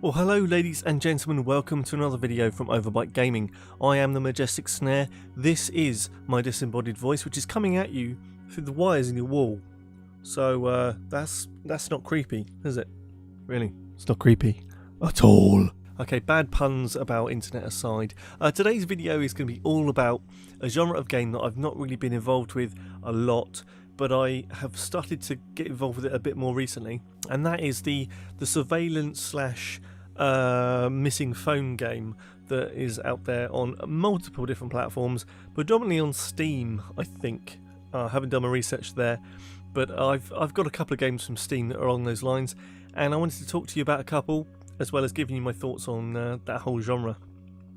Well, hello ladies and gentlemen, welcome to another video from Overbite Gaming. I am the majestic Snare. This is my disembodied voice, which is coming at you through the wires in your wall. So that's not creepy, is it? Really, it's not creepy at all. Okay, bad puns about internet aside. Today's video is going to be all about a genre of game that I've not really been involved with a lot, but I have started to get involved with it a bit more recently, and that is the surveillance slash missing phone game that is out there on multiple different platforms, predominantly on Steam, I think. I haven't done my research there, but I've got a couple of games from Steam that are along those lines, and I wanted to talk to you about a couple, as well as giving you my thoughts on that whole genre,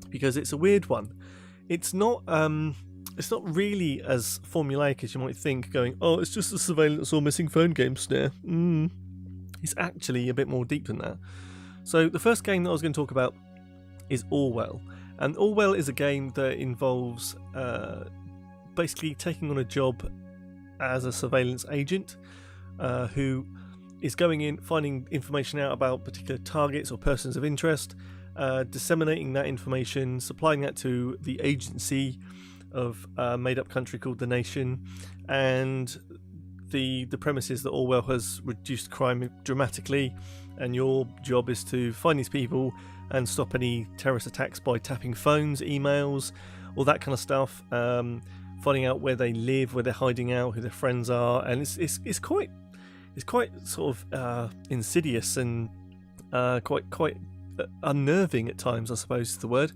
because it's a weird one. It's not really as formulaic as you might think, going, oh, it's just a surveillance or missing phone game, Snare. It's actually a bit more deep than that. So the first game that I was going to talk about is Orwell. And Orwell is a game that involves basically taking on a job as a surveillance agent who is going in, finding information out about particular targets or persons of interest, disseminating that information, supplying that to the agency of a made-up country called the Nation, and the premise is that Orwell has reduced crime dramatically, and your job is to find these people and stop any terrorist attacks by tapping phones, emails, all that kind of stuff, finding out where they live, where they're hiding out, who their friends are, and it's quite sort of insidious and quite unnerving at times, I suppose is the word.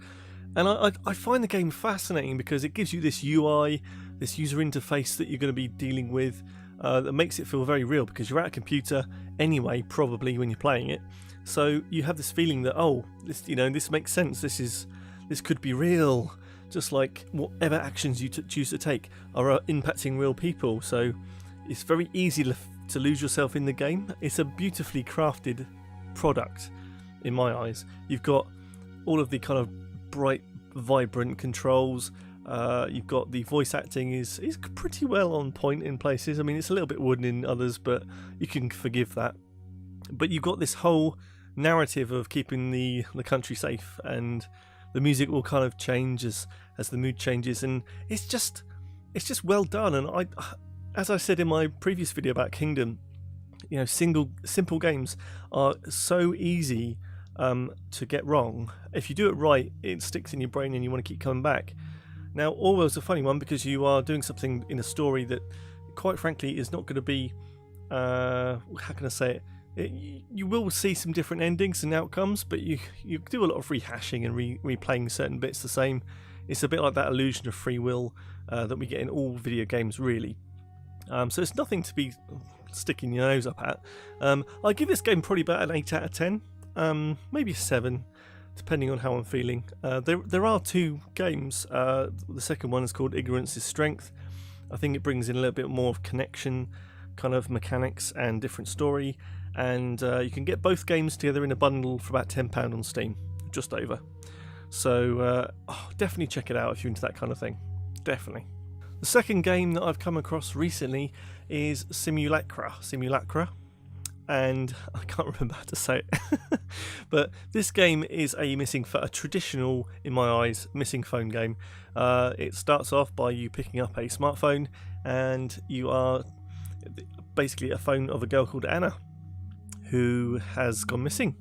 And I find the game fascinating because it gives you this UI, this user interface that you're going to be dealing with, that makes it feel very real, because you're at a computer anyway, probably, when you're playing it. So you have this feeling that, oh, this makes sense. This could be real. Just like whatever actions you choose to take are impacting real people. So it's very easy to lose yourself in the game. It's a beautifully crafted product, in my eyes. You've got all of the kind of bright, vibrant controls. You've got the voice acting is pretty well on point in places. I mean, it's a little bit wooden in others, but you can forgive that. But you've got this whole narrative of keeping the country safe, and the music will kind of change as the mood changes, and it's just well done. And as I said in my previous video about Kingdom, simple games are so easy to get wrong. If you do it right, it sticks in your brain and you want to keep coming back. Now, Orwell's a funny one because you are doing something in a story that, quite frankly, is not going to be, how can I say it? You will see some different endings and outcomes, but you do a lot of rehashing and replaying certain bits the same. It's a bit like that illusion of free will that we get in all video games, really. So it's nothing to be sticking your nose up at. I give this game probably about an 8 out of 10, maybe a 7. Depending on how I'm feeling. There are two games. The second one is called Ignorance is Strength. I think it brings in a little bit more of connection, kind of mechanics and different story, and you can get both games together in a bundle for about £10 on Steam, just over. So definitely check it out if you're into that kind of thing. Definitely. The second game that I've come across recently is Simulacra. And I can't remember how to say it, but this game is a traditional, in my eyes, missing phone game. It starts off by you picking up a smartphone, and you are basically a phone of a girl called Anna, who has gone missing.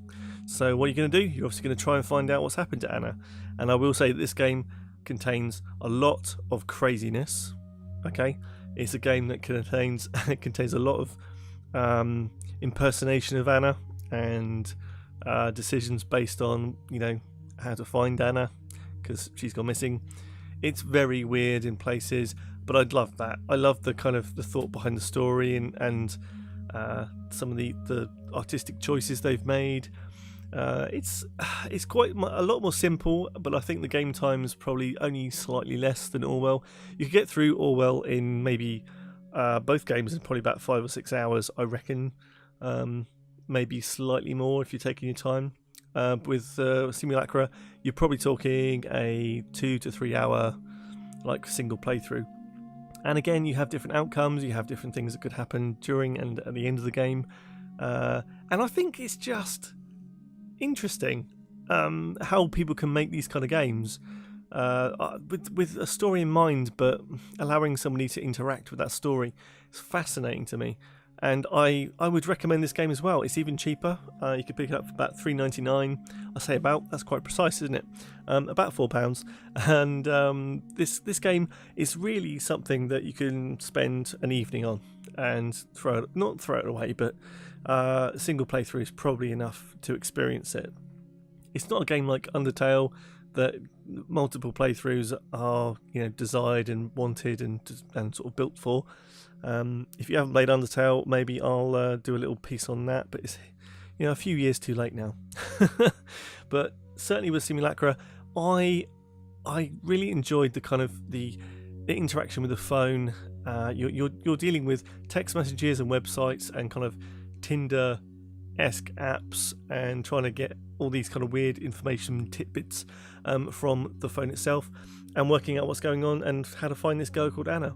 So what are you going to do? You're obviously going to try and find out what's happened to Anna. And I will say that this game contains a lot of craziness. Okay, it's a game that contains a lot of impersonation of Anna and decisions based on how to find Anna because she's gone missing. It's very weird in places, but I'd love that. I love the kind of the thought behind the story and some of the artistic choices they've made. It's quite a lot more simple, but I think the game time is probably only slightly less than Orwell. You could get through Orwell in maybe both games in probably about 5 or 6 hours, I reckon. Maybe slightly more if you're taking your time. With Simulacra, you're probably talking a 2 to 3 hour single playthrough. And again, you have different outcomes, you have different things that could happen during and at the end of the game. And I think it's just interesting how people can make these kind of games with a story in mind, but allowing somebody to interact with that story. It's fascinating to me, and I would recommend this game as well. It's even cheaper. You could pick it up for about $3.99. I say about, that's quite precise, isn't it? About £4. And this game is really something that you can spend an evening on and not throw it away, but a single playthrough is probably enough to experience it. It's not a game like Undertale that multiple playthroughs are, desired and wanted and sort of built for. If you haven't played Undertale, maybe I'll do a little piece on that, but it's a few years too late now. But certainly with Simulacra, I really enjoyed the kind of the interaction with the phone. You're dealing with text messages and websites and kind of Tinder-esque apps and trying to get all these kind of weird information tidbits from the phone itself and working out what's going on and how to find this girl called Anna.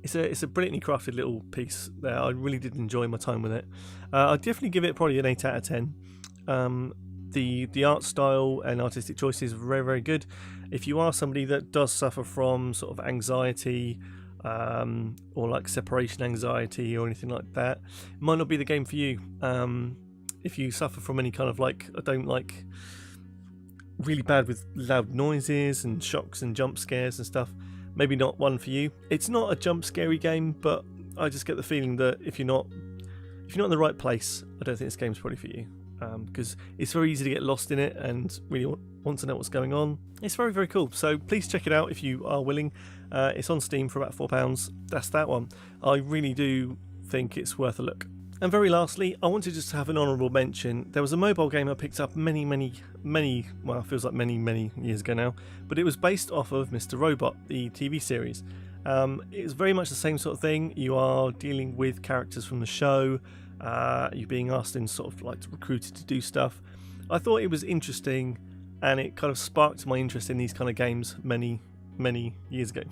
It's a brilliantly crafted little piece there. I really did enjoy my time with it. I'd definitely give it probably an 8 out of 10. The art style and artistic choices are very, very good. If you are somebody that does suffer from sort of anxiety or like separation anxiety or anything like that, it might not be the game for you. If you suffer from any kind of I don't like really bad with loud noises and shocks and jump scares and stuff, maybe not one for you. It's not a jump scary game, but I just get the feeling that if you're not in the right place, I don't think this game's probably for you, because it's very easy to get lost in it and really want to know what's going on. It's very, very cool, so please check it out if you are willing. It's on Steam for about £4. That's that one. I really do think it's worth a look. And very lastly, I want to just have an honourable mention. There was a mobile game I picked up many, well, it feels like many years ago now, but it was based off of Mr. Robot, the TV series. It's very much the same sort of thing. You are dealing with characters from the show. You're being asked and sort of recruited to do stuff. I thought it was interesting, and it kind of sparked my interest in these kind of games many years ago.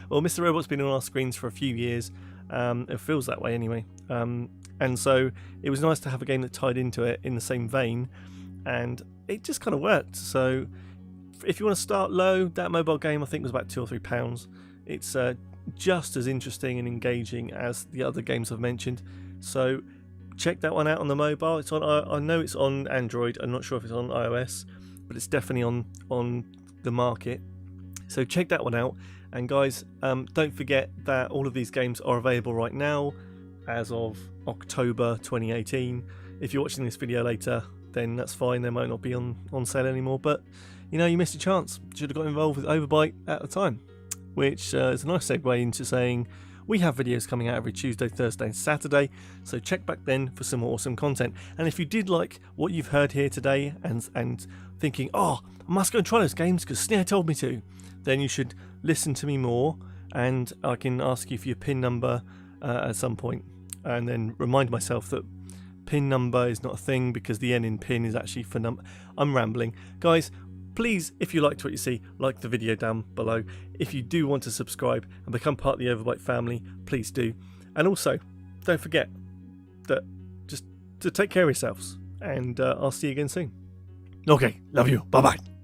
Well, Mr. Robot's been on our screens for a few years. It feels that way anyway, and so it was nice to have a game that tied into it in the same vein, and it just kind of worked. So if you want to start low, that mobile game I think was about £2 or £3. It's just as interesting and engaging as the other games I've mentioned, so check that one out on the mobile. It's on, I know it's on Android, I'm not sure if it's on iOS, but it's definitely on the market, so check that one out. And guys, don't forget that all of these games are available right now as of October 2018. If you're watching this video later, then that's fine, they might not be on sale anymore, but you missed a chance. Should have got involved with Overbite at the time, which is a nice segue into saying we have videos coming out every Tuesday, Thursday and Saturday, so check back then for some more awesome content. And if you did like what you've heard here today and thinking, oh, I must go and try those games because Snare told me to, then you should listen to me more, and I can ask you for your PIN number at some point, and then remind myself that PIN number is not a thing because the N in PIN is actually for number. I'm rambling. Guys, please, if you liked what you see, like the video down below. If you do want to subscribe and become part of the Overbite family, please do. And also, don't forget that just to take care of yourselves, and I'll see you again soon. Okay, love you. Bye-bye.